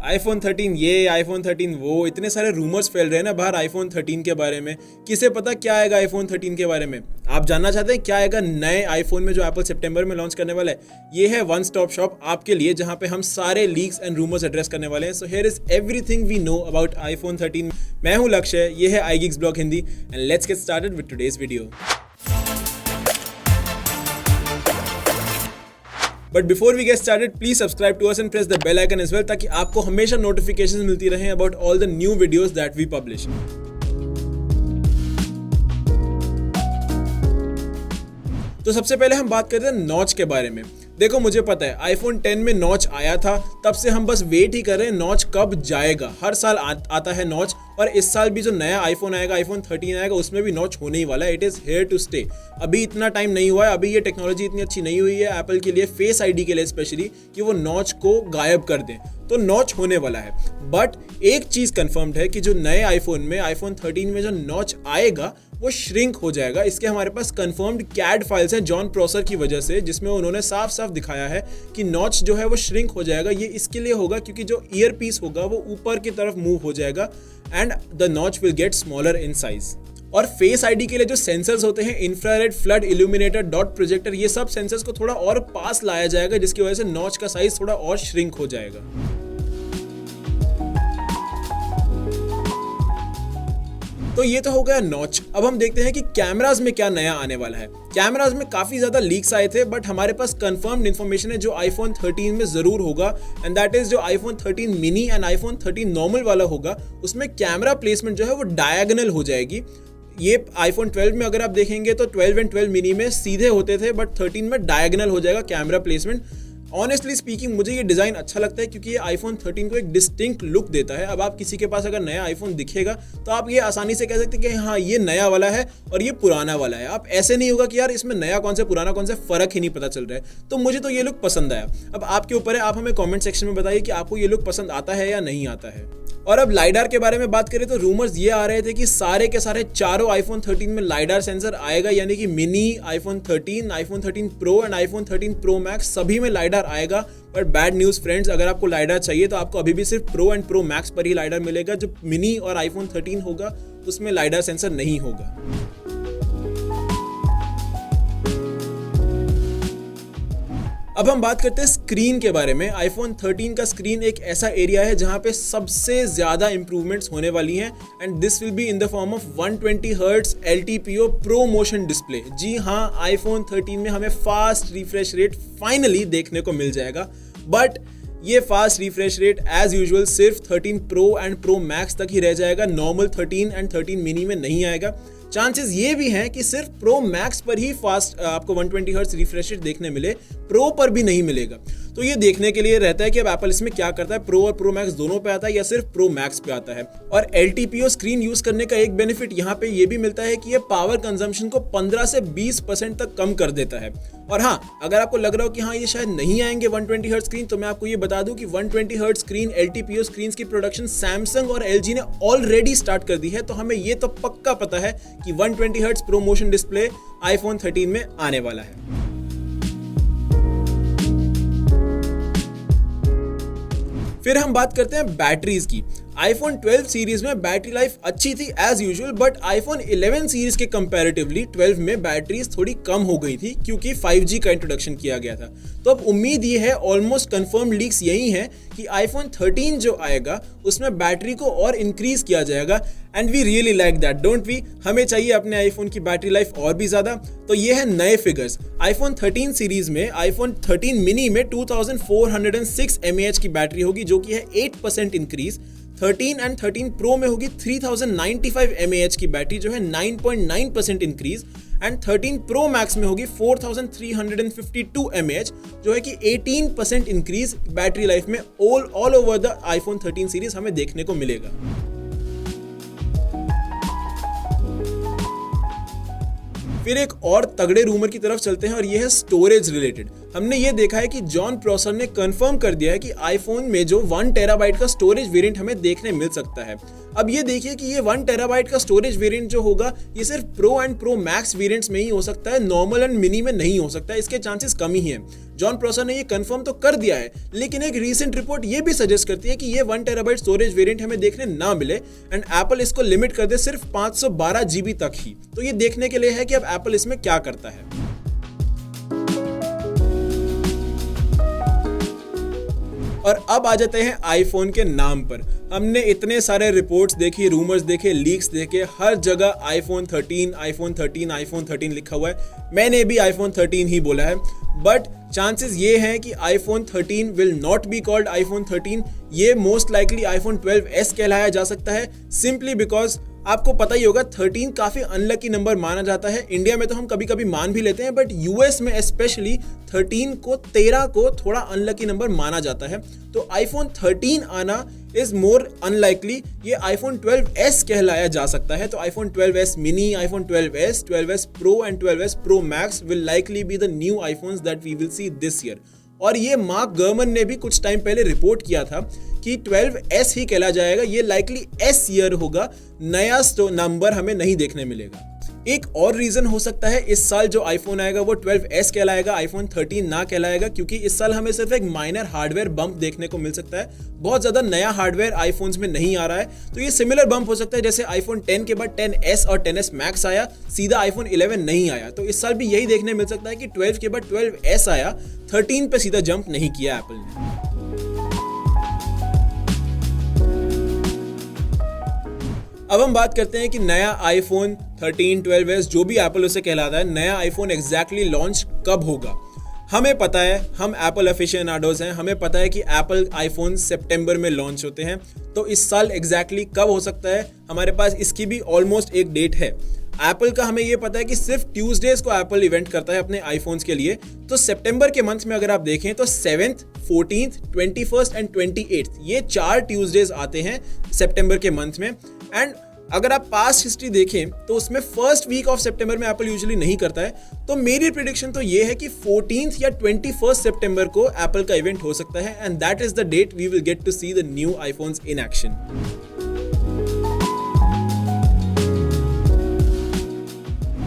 iPhone 13 ये, iPhone 13 वो, इतने सारे रूमर्स फैल रहे हैं ना बाहर iPhone 13 के बारे में। किसे पता क्या आएगा iPhone 13 के बारे में? आप जानना चाहते हैं क्या आएगा नए iPhone में जो एप्पल सितंबर में लॉन्च करने वाला है? ये है वन स्टॉप शॉप आपके लिए, जहां पे हम सारे लीक्स एंड रूमर्स एड्रेस करने वाले हैं। So here is everything we know about iPhone 13। मैं हूं लक्ष्य, ये है iGeeks blog Hindi and let's get started with today's video. But before we get started please subscribe to us and press the bell icon as well, ताकि आपको हमेशा notifications मिलती रहें about all the new videos that we publish. तो सबसे पहले हम बात करते हैं नॉच के बारे में। देखो मुझे पता है iPhone 10 में नॉच आया था, तब से हम बस वेट ही कर रहे हैं नॉच कब जाएगा। हर साल आता है नॉच, और इस साल भी जो नया iPhone आएगा, iPhone 13 आएगा, उसमें भी नॉच होने ही वाला है। It is here to stay. अभी इतना टाइम नहीं हुआ है, अभी ये टेक्नोलॉजी इतनी अच्छी नहीं हुई है एप्पल के लिए, फेस आईडी के लिए स्पेशली, कि वो नॉच को गायब कर दें। तो नॉच होने वाला है। बट एक चीज़ कंफर्म्ड है कि जो नए iPhone में, iPhone 13 में जो नॉच आएगा वो श्रिंक हो जाएगा। इसके हमारे पास कंफर्म्ड कैड फाइल्स हैं जॉन प्रोसर की वजह से, जिसमें उन्होंने साफ साफ दिखाया है कि नॉच जो है वो श्रिंक हो जाएगा। ये इसके लिए होगा क्योंकि जो ईयर पीस होगा वो ऊपर की तरफ मूव हो जाएगा and the notch will get smaller in size. और फेस आईडी के लिए जो सेंसर्स होते हैं, infrared, flood, illuminator, dot projector, ये सब सेंसर्स को थोड़ा और पास लाया जाएगा, जिसकी वजह से नॉच का साइज थोड़ा और श्रिंक हो जाएगा। तो ये तो हो गया नॉच। अब हम देखते हैं कि कैमरास में क्या नया आने वाला है। कैमरास में काफी ज्यादा लीक्स आए थे, बट हमारे पास कंफर्म्ड इन्फॉर्मेशन है जो iPhone 13 में जरूर होगा, एंड दैट इज जो iPhone 13 mini and iPhone 13 normal वाला होगा, उसमें कैमरा प्लेसमेंट जो है वो डायगोनल हो जाएगी। ये iPhone 12 में अगर आप देखेंगे तो 12 एंड 12 मिनी में सीधे होते थे, बट 13 में डायगोनल हो जाएगा कैमरा प्लेसमेंट। ऑनेस्टली स्पीकिंग मुझे ये डिज़ाइन अच्छा लगता है, क्योंकि ये iPhone 13 को एक डिस्टिंक्ट लुक देता है। अब आप किसी के पास अगर नया iPhone दिखेगा तो आप ये आसानी से कह सकते हैं कि हाँ ये नया वाला है और ये पुराना वाला है। आप ऐसे नहीं होगा कि यार इसमें नया कौन सा पुराना कौन सा, फ़र्क ही नहीं पता चल रहा है। तो मुझे तो ये लुक पसंद आया। अब आपके ऊपर है, आप हमें कॉमेंट सेक्शन में बताइए कि आपको ये लुक पसंद आता है या नहीं आता है। और अब लाइडार के बारे में बात करें तो रूमर्स ये आ रहे थे कि सारे के सारे चारों iPhone 13 में लाइडार सेंसर आएगा, यानी कि mini, iPhone 13, iPhone 13 Pro and iPhone 13 Pro Max सभी में लाइडार आएगा। बट बैड न्यूज़ फ्रेंड्स, अगर आपको लाइडार चाहिए तो आपको अभी भी सिर्फ Pro एंड Pro Max पर ही लाइडार मिलेगा। जो मिनी और iPhone 13 होगा उसमें लाइडार सेंसर नहीं होगा। अब हम बात करते हैं स्क्रीन के बारे में। iPhone 13 का स्क्रीन एक ऐसा एरिया है जहां पे सबसे ज़्यादा इंप्रूवमेंट्स होने वाली हैं, and this will be in the form of 120 hertz LTPO ProMotion display. जी हाँ, iPhone 13 में हमें फास्ट रिफ्रेश रेट फाइनली देखने को मिल जाएगा। बट ये fast refresh rate as usual सिर्फ 13 Pro एंड Pro Max तक ही रह जाएगा, नॉर्मल 13 एंड 13 मिनी में नहीं आएगा। चांसेस ये भी हैं कि सिर्फ Pro Max पर ही फास्ट आपको 120 हर्ट्ज रिफ्रेश रेट देखने मिले, Pro पर भी नहीं मिलेगा। तो ये देखने के लिए रहता है कि अब एप्पल इसमें क्या करता है, Pro और Pro Max दोनों पे आता है या सिर्फ Pro Max पे आता है। और LTPO स्क्रीन यूज करने का एक बेनिफिट यहाँ पे ये भी मिलता है कि ये पावर कंजम्पशन को 15 से 20% तक कम कर देता है। और हाँ, अगर आपको लग रहा हो कि हाँ ये शायद नहीं आएंगे 120 हर्ट्ज स्क्रीन, तो मैं आपको ये बता दूं कि 120 हर्ट्ज स्क्रीन LTPO स्क्रीन की प्रोडक्शन सैमसंग और LG ने ऑलरेडी स्टार्ट कर दी है। तो हमें ये तो पक्का पता है कि 120 hertz pro motion display iPhone 13 में आने वाला है। फिर हम बात करते हैं बैटरीज की। iPhone 12 सीरीज में बैटरी लाइफ अच्छी थी as usual, but iPhone 11 series के कंपैरेटिवली 12 में बैटरीज थोड़ी कम हो गई थी, क्योंकि 5G का इंट्रोडक्शन किया गया था। तो अब उम्मीद ये है, ऑलमोस्ट कंफर्म लीक्स यही हैं कि iPhone 13 जो आएगा उसमें बैटरी को और इंक्रीज किया जाएगा, and we really like that, don't we? हमें चाहिए अपने आईफोन की बैटरी लाइफ और भी ज्यादा। तो ये है नए फिगर्स। iPhone 13 सीरीज में iPhone 13 मिनी में 2406 mAh की बैटरी होगी, जो कि है 8% इंक्रीज। 13 एंड 13 Pro में होगी 3095 mAh की बैटरी, जो है 9.9% इंक्रीज, एंड 13 Pro Max में होगी 4352 mAh, जो है कि 18% इंक्रीज बैटरी लाइफ में all over the iPhone 13 series हमें देखने को मिलेगा। फिर एक और तगड़े रूमर की तरफ चलते हैं, और ये है स्टोरेज रिलेटेड। हमने ये देखा है कि जॉन प्रॉसर ने कंफर्म कर दिया है कि आईफोन में जो 1 टेराबाइट का स्टोरेज वेरिएंट हमें देखने मिल सकता है। अब ये देखिए कि ये 1 टेराबाइट का स्टोरेज वेरिएंट जो होगा ये सिर्फ pro and pro max variants में ही हो सकता है, नॉर्मल एंड मिनी में नहीं हो सकता है, इसके चांसेस कम ही हैं। जॉन प्रॉसर ने ये कंफर्म तो कर दिया है, लेकिन एक रीसेंट रिपोर्ट ये भी सजेस्ट करती है कि ये 1 टेराबाइट स्टोरेज वेरिएंट हमें देखने ना मिले एंड एप्पल इसको लिमिट कर दे सिर्फ 512 GB तक ही। तो ये देखने के लिए है कि अब एप्पल इसमें क्या करता है। और अब आ जाते हैं आईफोन के नाम पर। हमने इतने सारे रिपोर्ट्स देखी, रूमर्स देखे, लीक्स देखे, हर जगह आईफोन 13, आईफोन 13, आईफोन 13 लिखा हुआ है। मैंने भी आईफोन 13 ही बोला है, बट चांसेस ये हैं कि iPhone 13 will not be called iPhone 13। ये मोस्ट लाइकली आईफोन 12s कहलाया जा सकता है, सिंपली बिकॉज आपको पता ही होगा 13 काफी अनलकी नंबर माना जाता है। इंडिया में तो हम कभी कभी मान भी लेते हैं, बट यूएस में स्पेशली 13 को थोड़ा अनलकी नंबर माना जाता है। तो आईफोन 13 आना इज मोर अनलाइकली। ये आईफोन 12s कहलाया जा सकता है। तो iPhone 12s mini, iPhone 12s, 12s pro and 12s pro max will likely be the new iPhones that we will see this year. और ये मार्क गर्मन ने भी कुछ टाइम पहले रिपोर्ट किया था कि 12s ही कहला जाएगा, ये लाइकली S ईयर होगा, नया नंबर हमें नहीं देखने मिलेगा। एक और रीजन हो सकता है इस साल जो आईफोन आएगा वो 12s कहलाएगा, आईफोन 13 ना कहलाएगा, क्योंकि इस साल हमें सिर्फ एक माइनर हार्डवेयर बम्प देखने को मिल सकता है। बहुत ज्यादा नया हार्डवेयर आईफोन्स में नहीं आ रहा है। तो ये सिमिलर बम्प हो सकता है जैसे आईफोन 10 के बाद 10s और 10s मैक्स आया, सीधा आईफोन 11 नहीं आया। तो इस साल भी यही देखने मिल सकता है कि 12 के बाद 12s आया, 13 पे सीधा जंप नहीं किया एप्पल ने। अब हम बात करते हैं कि नया आईफोन 13, 12s जो भी एप्पल उसे कहलाता है, नया आईफोन एग्जैक्टली लॉन्च कब होगा। हमें पता है, हम एप्पल अफिशिएनाडोज हैं, हमें पता है कि एप्पल आईफोन सितंबर में लॉन्च होते हैं। तो इस साल एग्जैक्टली कब हो सकता है, हमारे पास इसकी भी ऑलमोस्ट एक डेट है। एप्पल का हमें ये पता है कि सिर्फ ट्यूसडेज को एप्पल इवेंट करता है अपने आईफोन्स के लिए। तो सितंबर के मंथ में अगर आप देखें तो 7th, 14th, 21st and 28th ये 4 ट्यूसडेज आते हैं सितंबर के मंथ में। एंड अगर आप पास्ट हिस्ट्री देखें तो उसमें फर्स्ट वीक ऑफ सितंबर में एप्पल यूजुअली नहीं करता है। तो मेरी प्रेडिक्शन तो ये है कि 14th या 21st सितंबर को एप्पल का इवेंट हो सकता है and that is the date we will get to see the new iPhones in action.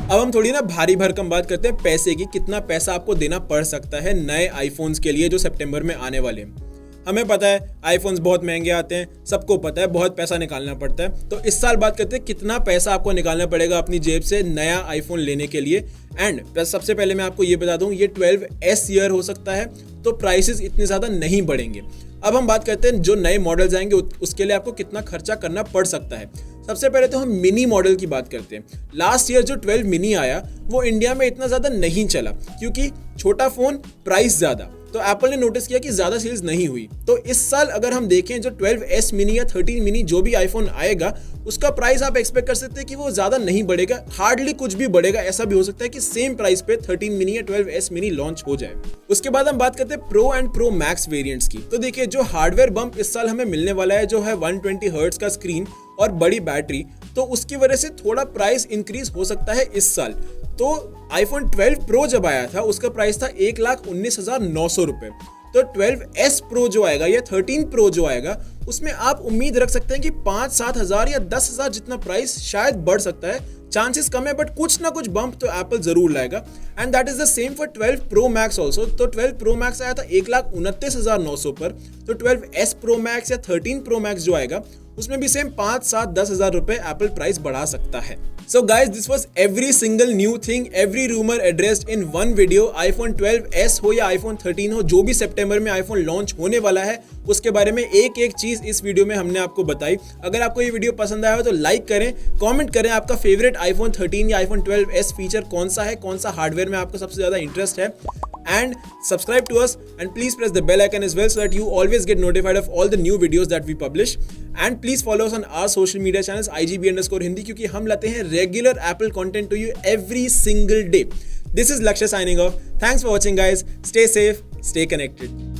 अब हम थोड़ी ना भारी भरकम बात करते हैं पैसे की, कितना पैसा आपको देना पड़ सकता है नए आईफोन्स के लिए जो सितंबर में आने वाले हैं। हमें पता है आईफोन्स बहुत महंगे आते हैं, सबको पता है बहुत पैसा निकालना पड़ता है। तो इस साल बात करते हैं कितना पैसा आपको निकालना पड़ेगा अपनी जेब से नया आईफोन लेने के लिए। एंड सबसे पहले मैं आपको ये बता दूं, ये 12s ईयर हो सकता है, तो प्राइसेस इतने ज़्यादा नहीं बढ़ेंगे। अब हम बात करते हैं जो नए मॉडल्स आएंगे उसके लिए आपको कितना खर्चा करना पड़ सकता है। सबसे पहले तो हम मिनी मॉडल की बात करते हैं। लास्ट ईयर जो 12 मिनी आया वो इंडिया में इतना ज़्यादा नहीं चला क्योंकि छोटा फ़ोन, प्राइस ज़्यादा, तो एप्पल ने नोटिस किया कि ज़्यादा सेल्स नहीं हुई। तो इस साल अगर हम देखें जो 12s मिनी या 13 मिनी जो भी आईफोन आएगा उसका प्राइस आप एक्सपेक्ट कर सकते हैं कि वो ज़्यादा नहीं बढ़ेगा, हार्डली कुछ भी बढ़ेगा। ऐसा भी हो सकता है कि सेम प्राइस पे 13 मिनी या 12s मिनी लॉन्च हो जाए। उसके बाद हम बात करते हैं pro and pro max variants की। तो देखिए जो हार्डवेयर बम्प इस साल हमें मिलने वाला है, जो है 120 हर्ट्ज का स्क्रीन और बड़ी बैटरी, तो उसकी वजह से थोड़ा प्राइस इंक्रीज हो सकता है इस साल। तो आईफोन 12 प्रो जब आया था उसका प्राइस था 1,19,900 रुपए। तो 12s प्रो जो आएगा या 13 प्रो जो आएगा उसमें आप उम्मीद रख सकते हैं कि 5-7 हज़ार या 10 हज़ार जितना प्राइस शायद बढ़ सकता है। चांसेस कम है बट कुछ ना कुछ बम्प तो एप्पल जरूर लाएगा। And that is the same for 12 pro max also. तो 12 प्रो मैक्स आया था 1,29,900 पर, तो 12s प्रो मैक्स या 13 प्रो मैक्स जो आएगा उसमें भी सेम 5-7-10 हज़ार रुपए एप्पल प्राइस बढ़ा सकता है। So guys, this was every single new thing, every rumor addressed in one video। iPhone 12s हो या iPhone 13 हो, जो भी सितंबर में आईफोन लॉन्च होने वाला है उसके बारे में एक एक चीज इस वीडियो में हमने आपको बताई। अगर आपको ये वीडियो पसंद आया हो तो लाइक करें, कमेंट करें आपका फेवरेट iPhone 13 या iPhone 12s फीचर कौन सा है, कौन सा हार्डवेयर में आपको सबसे ज्यादा इंटरेस्ट है। And subscribe to us and please press the bell icon as well so that you always get notified of all the new videos that we publish. And please follow us on our social media channels IGB_Hindi क्योंकि हम लाते हैं regular Apple content to you every single day. This is Lakshya signing off. Thanks for watching guys. Stay safe, stay connected.